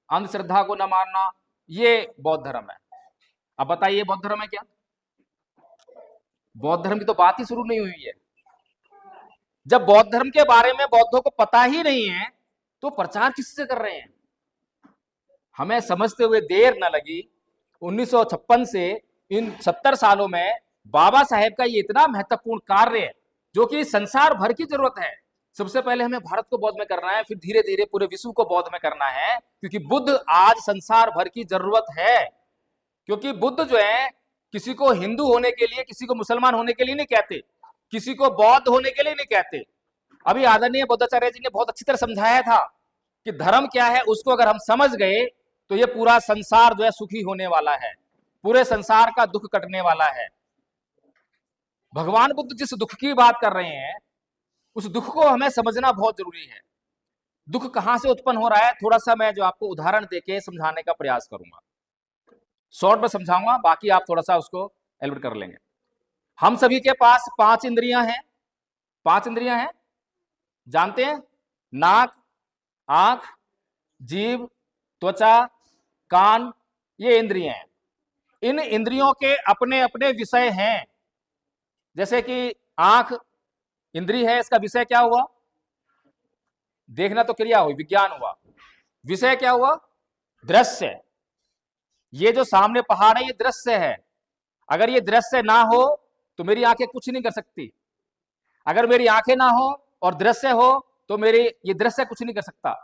अंधश्रद्धा को न मानना, ये बौद्ध धर्म है। अब बताइए बौद्ध धर्म है क्या? बौद्ध धर्म की तो बात ही शुरू नहीं हुई है। जब बौद्ध धर्म के बारे में बौद्धों को पता ही नहीं है तो प्रचार किससे कर रहे हैं? हमें समझते हुए देर न लगी। 1956 से इन 70 सालों में बाबा साहेब का ये इतना महत्वपूर्ण कार्य है जो कि संसार भर की जरूरत है। सबसे पहले हमें भारत को बौद्ध में करना है, फिर धीरे धीरे पूरे विश्व को बौद्ध में करना है, क्योंकि बुद्ध आज संसार भर की जरूरत है। क्योंकि बुद्ध जो है किसी को हिंदू होने के लिए, किसी को मुसलमान होने के लिए नहीं कहते, किसी को बौद्ध होने के लिए नहीं कहते। अभी आदरणीय बुद्धाचार्य जी ने बहुत अच्छी तरह समझाया था कि धर्म क्या है, उसको अगर हम समझ गए तो ये पूरा संसार जो है सुखी होने वाला है, पूरे संसार का दुख कटने वाला है। भगवान बुद्ध जिस दुख की बात कर रहे हैं उस दुख को हमें समझना बहुत जरूरी है। दुख कहां से उत्पन्न हो रहा है, थोड़ा सा मैं जो आपको उदाहरण देके समझाने का प्रयास करूंगा। शॉर्ट में समझाऊंगा, बाकी आप थोड़ा सा उसको एलिब्रेट कर लेंगे। हम सभी के पास 5 इंद्रियां हैं। 5 इंद्रियां हैं, जानते हैं? नाक, आंख, जीभ, त्वचा, कान, ये इंद्रियां हैं। इन इंद्रियों के अपने अपने विषय हैं। जैसे कि आंख इंद्रिय है, इसका विषय क्या हुआ? देखना तो क्रिया हुई, विज्ञान हुआ। विषय क्या हुआ? दृश्य। ये जो सामने पहाड़ है ये दृश्य है। अगर ये दृश्य ना हो तो मेरी आंखें कुछ नहीं कर सकती। अगर मेरी आंखें ना हो और दृश्य हो तो मेरे ये दृश्य कुछ नहीं कर सकता।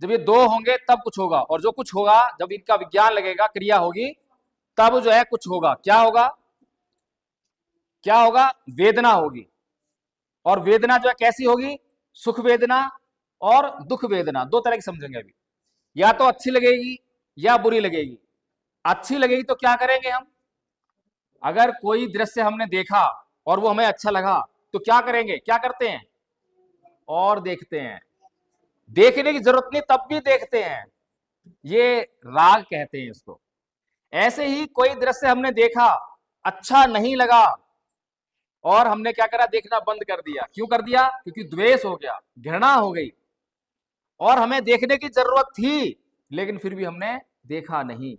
जब ये 2 होंगे तब कुछ होगा, और जो कुछ होगा जब इनका विज्ञान लगेगा, क्रिया होगी, तब जो है कुछ होगा। क्या होगा? क्या होगा? वेदना होगी। और वेदना जो है कैसी होगी? सुख वेदना और दुख वेदना, 2 तरह की समझेंगे अभी। या तो अच्छी लगेगी या बुरी लगेगी। अच्छी लगेगी तो क्या करेंगे हम? अगर कोई दृश्य हमने देखा और वो हमें अच्छा लगा तो क्या करेंगे? क्या करते हैं? और देखते हैं। देखने की जरूरत नहीं तब भी देखते हैं, ये राग कहते हैं इसको। ऐसे ही कोई दृश्य हमने देखा, अच्छा नहीं लगा और हमने क्या करा? देखना बंद कर दिया। क्यों कर दिया? क्योंकि द्वेष हो गया, घृणा हो गई, और हमें देखने की जरूरत थी लेकिन फिर भी हमने देखा नहीं।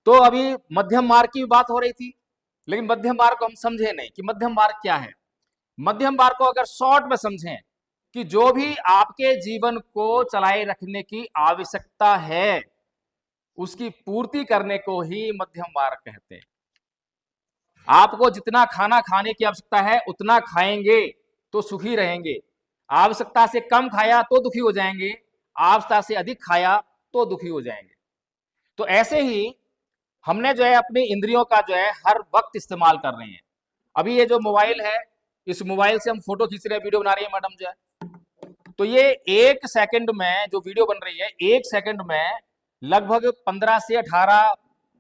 तो अभी मध्यम मार्ग की बात हो रही थी, लेकिन मध्यम मार्ग को हम समझे नहीं कि मध्यम मार्ग क्या है। मध्यम मार्ग को अगर शॉर्ट में समझें कि जो भी आपके जीवन को चलाए रखने की आवश्यकता है उसकी पूर्ति करने को ही मध्यम मार्ग कहते हैं। आपको जितना खाना खाने की आवश्यकता है उतना खाएंगे तो सुखी रहेंगे। आवश्यकता से कम खाया तो दुखी हो जाएंगे, आवश्यकता से अधिक खाया तो दुखी हो जाएंगे। तो ऐसे ही हमने जो है अपनी इंद्रियों का जो है हर वक्त इस्तेमाल कर रहे हैं। अभी ये जो मोबाइल है, इस मोबाइल से हम फोटो खींच रहे हैं, वीडियो बना रही है मैडम जो है, तो ये 1 सेकंड में जो वीडियो बन रही है, 1 सेकंड में लगभग 15 से 18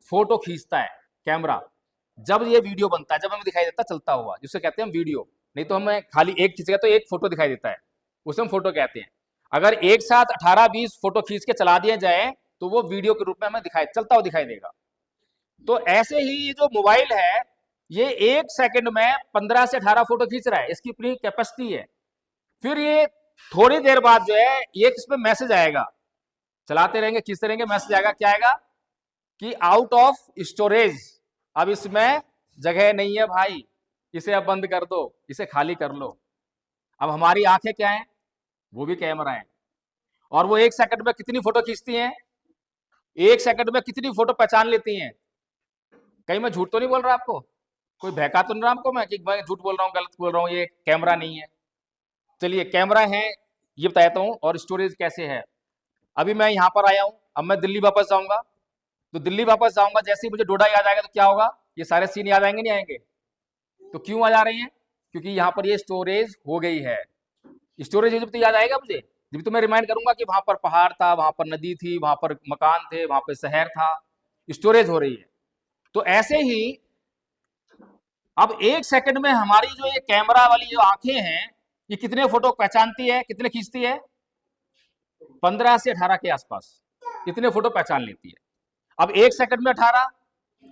फोटो खींचता है कैमरा। जब ये वीडियो बनता है, जब हमें दिखाई देता है चलता हुआ, जिसे कहते हैं हम वीडियो। नहीं तो हमें खाली एक खींचेगा तो एक फोटो दिखाई देता है, उसे हम फोटो कहते हैं। अगर एक साथ 18-20 फोटो खींच के चला दिए जाए तो वो वीडियो के रूप में हमें चलता हुआ दिखाई देगा। तो ऐसे ही ये जो मोबाइल है, ये 1 सेकंड में 15 से 18 फोटो खींच रहा है, इसकी अपनी कैपेसिटी है। फिर ये थोड़ी देर बाद जो है एक इसमें मैसेज आएगा, चलाते रहेंगे खींचते रहेंगे, मैसेज आएगा, क्या आएगा कि आउट ऑफ स्टोरेज, अब इसमें जगह नहीं है भाई, इसे अब बंद कर दो, इसे खाली कर लो। अब हमारी आंखें क्या है, वो भी कैमरा है, और वो 1 सेकंड में कितनी फोटो खींचती हैं, 1 सेकंड में कितनी फोटो पहचान लेती हैं। कहीं मैं झूठ तो नहीं बोल रहा आपको, कोई बहका तो नहीं रहा आपको मैं कि मैं झूठ बोल रहा हूँ, गलत बोल रहा हूँ, ये कैमरा नहीं है। चलिए कैमरा है ये बताता हूँ, और स्टोरेज कैसे है। अभी मैं यहाँ पर आया हूँ, अब मैं दिल्ली वापस जाऊंगा, तो दिल्ली वापस जाऊंगा, जैसे ही मुझे डोडा याद आएगा तो क्या होगा, ये सारे सीन याद आएंगे नहीं आएंगे। तो क्यों आ जा रहे हैं, क्योंकि यहाँ पर ये स्टोरेज हो गई है। स्टोरेज जब तो याद आएगा मुझे, जब तो मैं रिमाइंड करूंगा कि वहां पर पहाड़ था, वहां पर नदी थी, वहां पर मकान थे, वहां पर शहर था, स्टोरेज हो रही है। तो ऐसे ही अब 1 सेकंड में हमारी जो ये कैमरा वाली जो आंखें हैं, ये कितने फोटो पहचानती है, कितने खींचती है, 15 से 18 के आसपास इतने फोटो पहचान लेती है। अब 1 सेकंड में 18,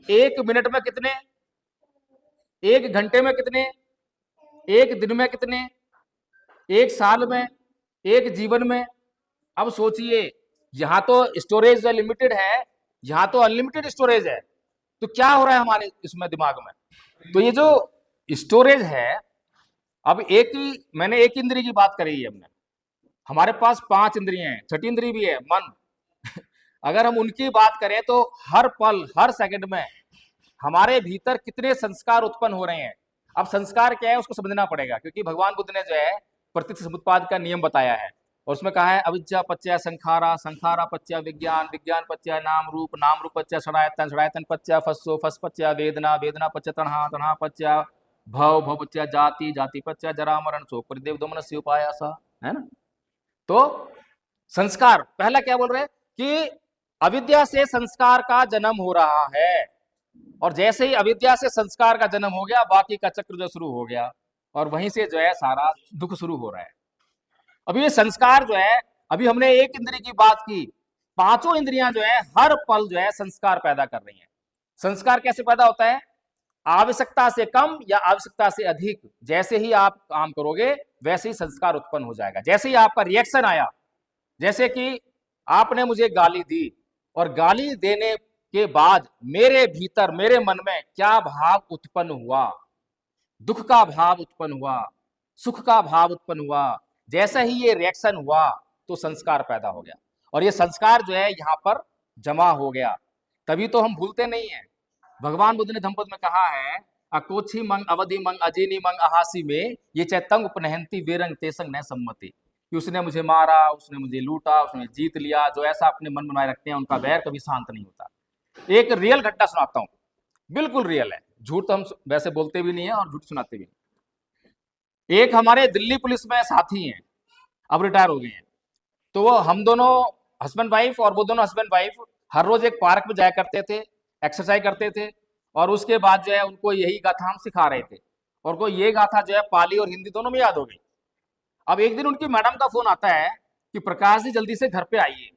1 मिनट में कितने, 1 घंटे में कितने, 1 दिन में कितने, 1 साल में, 1 जीवन में। अब सोचिए, यहां तो स्टोरेज लिमिटेड है, यहां तो अनलिमिटेड स्टोरेज है, तो क्या हो रहा है हमारे इसमें दिमाग में। तो ये जो स्टोरेज है, अब मैंने एक इंद्रिय की बात करी है हमने, हमारे पास 5 इंद्रियां हैं, छठी इंद्रिय भी है मन। अगर हम उनकी बात करें तो हर पल हर सेकंड में हमारे भीतर कितने संस्कार उत्पन्न हो रहे हैं। अब संस्कार क्या है उसको समझना पड़ेगा, क्योंकि भगवान बुद्ध ने जो है प्रतीति समुत्पाद का नियम बताया है, और उसमें कहा है अविद्या पच्चय संखारा, संखारा पच्चय विज्ञान, विज्ञान पच्चय नाम रूप, नाम रूप पच्चय षडायतन, षडायतन पच्चय फस्सो, फस पच्चय वेदना, वेदना पच्चय तणहा, तणहा पच्चय भव, भव पच्चय जाति, जाति पच्चय जरा मरण, सो परिदेव दोमनस्य उपायासा, है ना। तो संस्कार पहला क्या बोल रहे हैं कि अविद्या से संस्कार का जन्म हो रहा है, और जैसे ही अविद्या से संस्कार का जन्म हो गया, बाकी का चक्र जो शुरू हो गया, और वहीं से जो है सारा दुख शुरू हो रहा है। अभी ये संस्कार जो है, अभी हमने एक इंद्रिय की बात की, पांचों इंद्रियां जो है हर पल जो है संस्कार पैदा कर रही हैं। संस्कार कैसे पैदा होता है, आवश्यकता से कम या आवश्यकता से अधिक, जैसे ही आप काम करोगे वैसे ही संस्कार उत्पन्न हो जाएगा। जैसे ही आपका रिएक्शन आया, जैसे कि आपने मुझे गाली दी, और गाली देने के बाद मेरे भीतर मेरे मन में क्या भाव उत्पन्न हुआ, दुख का भाव उत्पन्न हुआ, सुख का भाव उत्पन्न हुआ, जैसा ही ये रिएक्शन हुआ तो संस्कार पैदा हो गया, और ये संस्कार जो है यहाँ पर जमा हो गया। तभी तो हम भूलते नहीं है। भगवान बुद्ध ने धम्मपद में कहा है, अकोछी मंग अवधि मंग अजेनी मंग अहासी में ये चैतंग उपनहंती वेरंग तेसंग न सम्मति, कि उसने मुझे मारा, उसने मुझे लूटा, उसने जीत लिया, जो ऐसा अपने मन बनाए रखते हैं उनका वैर कभी शांत नहीं होता। एक रियल घटना सुनाता हूं, बिल्कुल रियल है, झूठ तो हम वैसे बोलते भी नहीं है और झूठ सुनाते भी नहीं। एक हमारे दिल्ली पुलिस में साथी हैं, अब रिटायर हो गए हैं, तो वो हम दोनों हस्बैंड वाइफ, और वो दोनों हस्बैंड वाइफ हर रोज एक पार्क में जाया करते थे, एक्सरसाइज करते थे, और उसके बाद जो है उनको यही गाथा हम सिखा रहे थे, और को ये गाथा जो है पाली और हिंदी दोनों में याद हो गई। अब एक दिन उनकी मैडम का फोन आता है कि प्रकाश जी जल्दी से घर पे आइए।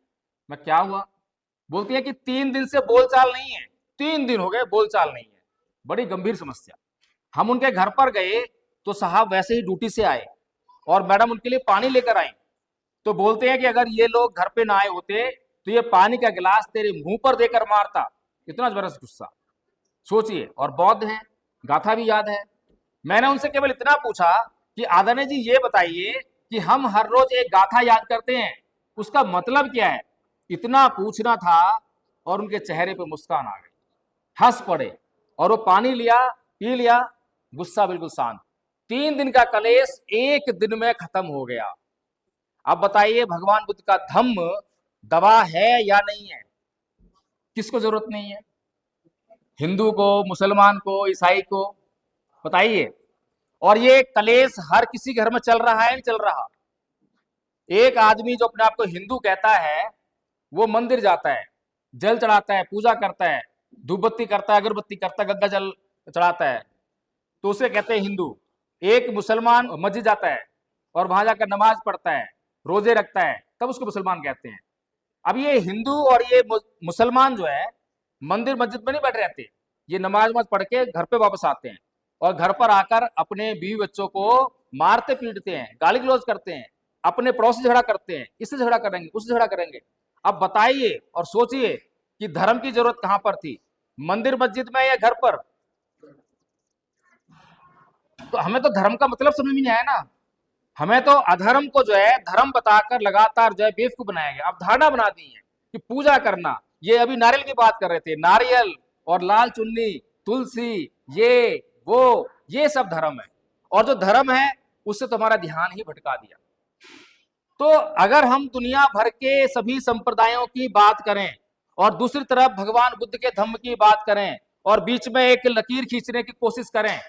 मैं क्या हुआ, बोलती है कि 3 दिन से बोलचाल नहीं है, 3 दिन हो गए बोलचाल नहीं है, बड़ी गंभीर समस्या। हम उनके घर पर गए तो साहब वैसे ही ड्यूटी से आए, और मैडम उनके लिए पानी लेकर आई, तो बोलते हैं कि अगर ये लोग घर पे ना आए होते तो ये पानी का गिलास तेरे मुंह पर देकर मारता। इतना जबरदस्त गुस्सा, सोचिए, और बौद्ध हैं, गाथा भी याद है। मैंने उनसे केवल इतना पूछा कि आदरणीय जी ये बताइए कि हम हर रोज एक गाथा याद करते हैं, उसका मतलब क्या है। इतना पूछना था और उनके चेहरे पे मुस्कान आ गई, हंस पड़े, और वो पानी लिया, पी लिया, गुस्सा बिल्कुल शांत। 3 दिन का कलेश 1 दिन में खत्म हो गया। अब बताइए भगवान बुद्ध का धम्म दवा है या नहीं है, किसको जरूरत नहीं है, हिंदू को, मुसलमान को, ईसाई को, बताइए। और ये कलेश हर किसी घर में चल रहा है, नहीं चल रहा। एक आदमी जो अपने आप को हिंदू कहता है, वो मंदिर जाता है, जल चढ़ाता है, पूजा करता है, धूपबत्ती करता है, अगरबत्ती करता है, गंगा जल चढ़ाता है तो उसे कहते हैं हिंदू। एक मुसलमान मस्जिद जाता है और वहां जाकर नमाज पढ़ता है, रोजे रखता है, तब उसको मुसलमान कहते हैं। अब ये हिंदू और ये मुसलमान जो है मंदिर मस्जिद में नहीं बैठे रहते, ये नमाज पढ़ के घर पे वापस आते हैं और घर पर आकर अपने बीवी बच्चों को मारते पीटते हैं, गाली गलौज करते हैं, अपने पड़ोस से झगड़ा करते हैं, इससे झगड़ा करेंगे, उससे झगड़ा करेंगे। अब बताइए और सोचिए कि धर्म की जरूरत कहां पर थी, मंदिर मस्जिद में या घर पर? तो हमें तो धर्म का मतलब समझ में नहीं आया ना। हमें तो अधर्म को जो है धर्म बताकर लगातार जो है बेवकूफ बनाया गया। अब धारणा बना दी है कि पूजा करना, ये अभी नारियल की बात कर रहे थे, नारियल और लाल चुन्नी, तुलसी, ये वो, ये सब धर्म है। और जो धर्म है उससे तुम्हारा ध्यान ही भटका दिया। तो अगर हम दुनिया भर के सभी संप्रदायों की बात करें और दूसरी तरफ भगवान बुद्ध के धम्म की बात करें और बीच में एक लकीर खींचने की कोशिश करें,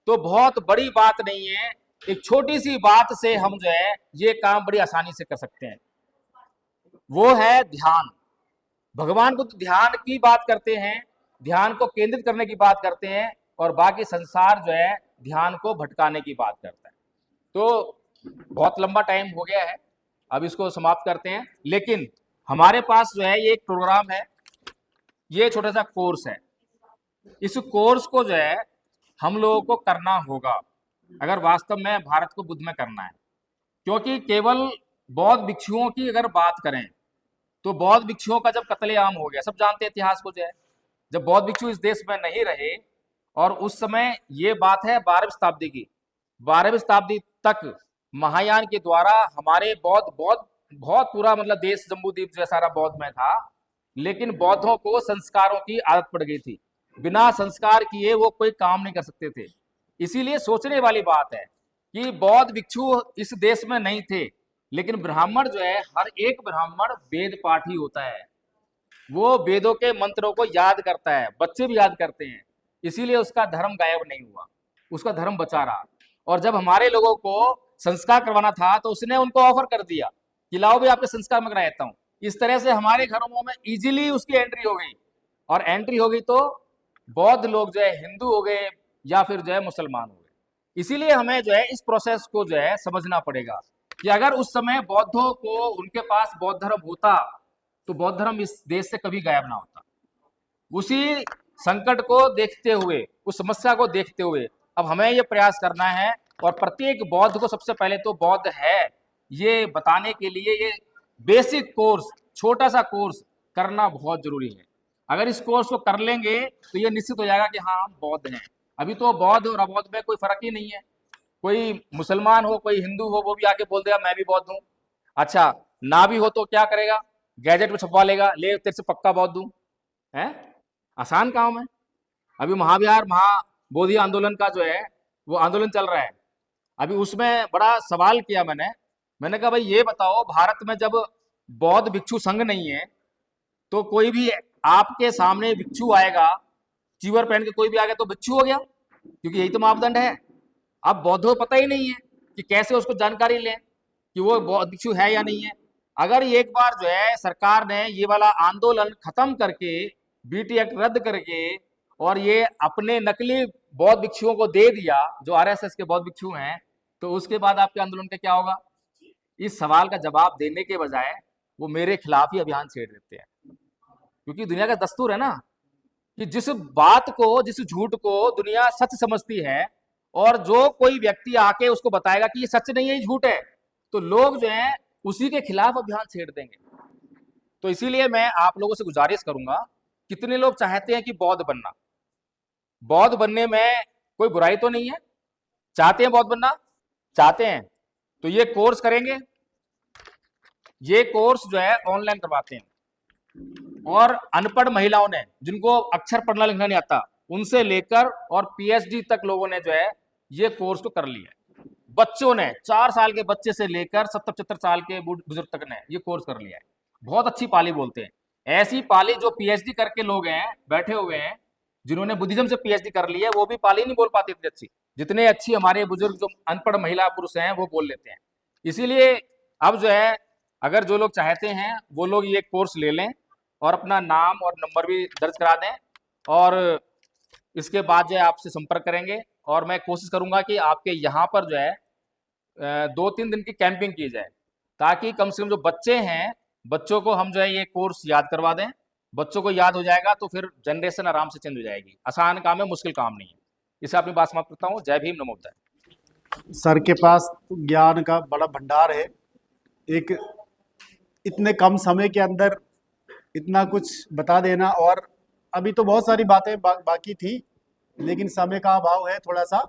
तो बहुत बड़ी बात नहीं है। एक छोटी सी बात से हम जो है ये काम बड़ी आसानी से कर सकते हैं। वो है ध्यान। भगवान बुद्ध ध्यान की बात करते हैं, ध्यान को केंद्रित करने की बात करते हैं, और बाकी संसार जो है ध्यान को भटकाने की बात करता है। तो बहुत लंबा टाइम हो गया है, अब इसको समाप्त करते हैं। लेकिन हमारे पास जो है ये एक प्रोग्राम है, ये छोटा सा कोर्स है। इस कोर्स को जो है हम लोगों को करना होगा अगर वास्तव में भारत को बुद्ध में करना है। क्योंकि केवल बौद्ध भिक्षुओं की अगर बात करें तो बौद्ध भिक्षुओं का जब कत्लेआम हो गया, सब जानते हैं इतिहास को जो है, जब बौद्ध भिक्षु इस देश में नहीं रहे, और उस समय ये बात है 12वीं शताब्दी की, 12वीं शताब्दी तक महायान के द्वारा हमारे बहुत पूरा मतलब देश जम्बूद्वीप जो सारा बौद्ध में था। लेकिन बौद्धों को संस्कारों की आदत पड़ गई थी, बिना संस्कार किए वो कोई काम नहीं कर सकते थे। इसीलिए सोचने वाली बात है कि बौद्ध भिक्षु इस देश में नहीं थे, लेकिन ब्राह्मण जो है, हर एक ब्राह्मण वेद पाठी होता है, वो वेदों के मंत्रों को याद करता है, बच्चे भी याद करते हैं। इसीलिए उसका धर्म गायब नहीं हुआ, उसका धर्म बचा रहा। और जब हमारे लोगों को संस्कार करवाना था तो उसने उनको ऑफर कर दिया कि लाओ भी आपके संस्कार में करा देता हूँ। इस तरह से हमारे घरों में इजीली उसकी एंट्री हो गई, और एंट्री हो गई तो बौद्ध लोग जो है हिंदू हो गए या फिर जो है मुसलमान हो गए। इसीलिए हमें जो है इस प्रोसेस को जो है समझना पड़ेगा कि अगर उस समय बौद्धों को उनके पास बौद्ध धर्म होता तो बौद्ध धर्म इस देश से कभी गायब ना होता। उसी संकट को देखते हुए, उस समस्या को देखते हुए अब हमें ये प्रयास करना है, और प्रत्येक बौद्ध को सबसे पहले तो बौद्ध है ये बताने के लिए ये बेसिक कोर्स, छोटा सा कोर्स करना बहुत जरूरी है। अगर इस कोर्स को कर लेंगे तो ये निश्चित हो जाएगा कि हाँ हम बौद्ध हैं। अभी तो बौद्ध और अबौद्ध में कोई फर्क ही नहीं है, कोई मुसलमान हो कोई हिंदू हो वो भी आके बोल देगा मैं भी बौद्ध हूँ। अच्छा ना भी हो तो क्या करेगा, गैजेट में छपवा लेगा, ले तेरे से पक्का बौद्ध हूँ, है आसान काम है। अभी महाविहार महाबोधि आंदोलन का जो है वो आंदोलन चल रहा है, अभी उसमें बड़ा सवाल किया मैंने कहा भाई ये बताओ, भारत में जब बौद्ध भिक्षु संघ नहीं है तो कोई भी आपके सामने भिक्षु आएगा, चीवर पहन के कोई भी आ गया तो भिक्षु हो गया, क्योंकि यही तो मापदंड है। अब बौद्धों को पता ही नहीं है कि कैसे उसको जानकारी लें कि वो बौद्ध भिक्षु है या नहीं है। अगर एक बार जो है सरकार ने ये वाला आंदोलन खत्म करके बीटी एक्ट रद्द करके और ये अपने नकली बौद्ध भिक्षुओं को दे दिया जो आरएसएस के बौद्ध भिक्षु हैं, तो उसके बाद आपके आंदोलन का क्या होगा? इस सवाल का जवाब देने के बजाय वो मेरे खिलाफ ही अभियान छेड़ देते हैं, क्योंकि दुनिया का दस्तूर है ना कि जिस बात को, जिस झूठ को दुनिया सच समझती है और जो कोई व्यक्ति आके उसको बताएगा कि ये सच नहीं है ये झूठ है, तो लोग जो है उसी के खिलाफ अभियान छेड़ देंगे। तो इसीलिए मैं आप लोगों से गुजारिश करूंगा, कितने लोग चाहते हैं कि बौद्ध बनना? बौद्ध बनने में कोई बुराई तो नहीं है, चाहते हैं बौद्ध बनना, चाहते हैं तो ये कोर्स करेंगे। ये कोर्स जो है ऑनलाइन करवाते हैं, और अनपढ़ महिलाओं ने, जिनको अक्षर पढ़ना लिखना नहीं आता, उनसे लेकर और पीएचडी तक लोगों ने जो है ये कोर्स को कर लिया है। बच्चों ने 4 साल के बच्चे से लेकर 70-75 साल के बुजुर्ग तक ने ये कोर्स कर लिया है। बहुत अच्छी पाली बोलते हैं, ऐसी पाली जो पीएचडी करके लोग हैं बैठे हुए हैं, जिन्होंने बुद्धिज्म से पीएचडी कर ली है, वो भी पाली नहीं बोल पाते इतनी अच्छी, जितने अच्छी हमारे बुजुर्ग जो अनपढ़ महिला पुरुष हैं वो बोल लेते हैं। इसीलिए अब जो है अगर जो लोग चाहते हैं वो लोग ये कोर्स ले लें और अपना नाम और नंबर भी दर्ज करा दें, और इसके बाद जो है आपसे संपर्क करेंगे और मैं कोशिश करूंगा कि आपके यहाँ पर जो है 2-3 दिन की कैंपिंग की जाए, ताकि कम से कम जो बच्चे हैं, बच्चों को हम जो है ये कोर्स याद करवा दें। बच्चों को याद हो जाएगा तो फिर जनरेशन आराम से चेंज हो जाएगी। आसान काम है, मुश्किल काम नहीं है। इसे अपनी बात समाप्त करता हूँ। जय भीम, नमो बुद्धाय। सर के पास ज्ञान का बड़ा भंडार है। एक इतने कम समय के अंदर इतना कुछ बता देना, और अभी तो बहुत सारी बातें बाकी थी, लेकिन समय का अभाव है थोड़ा सा।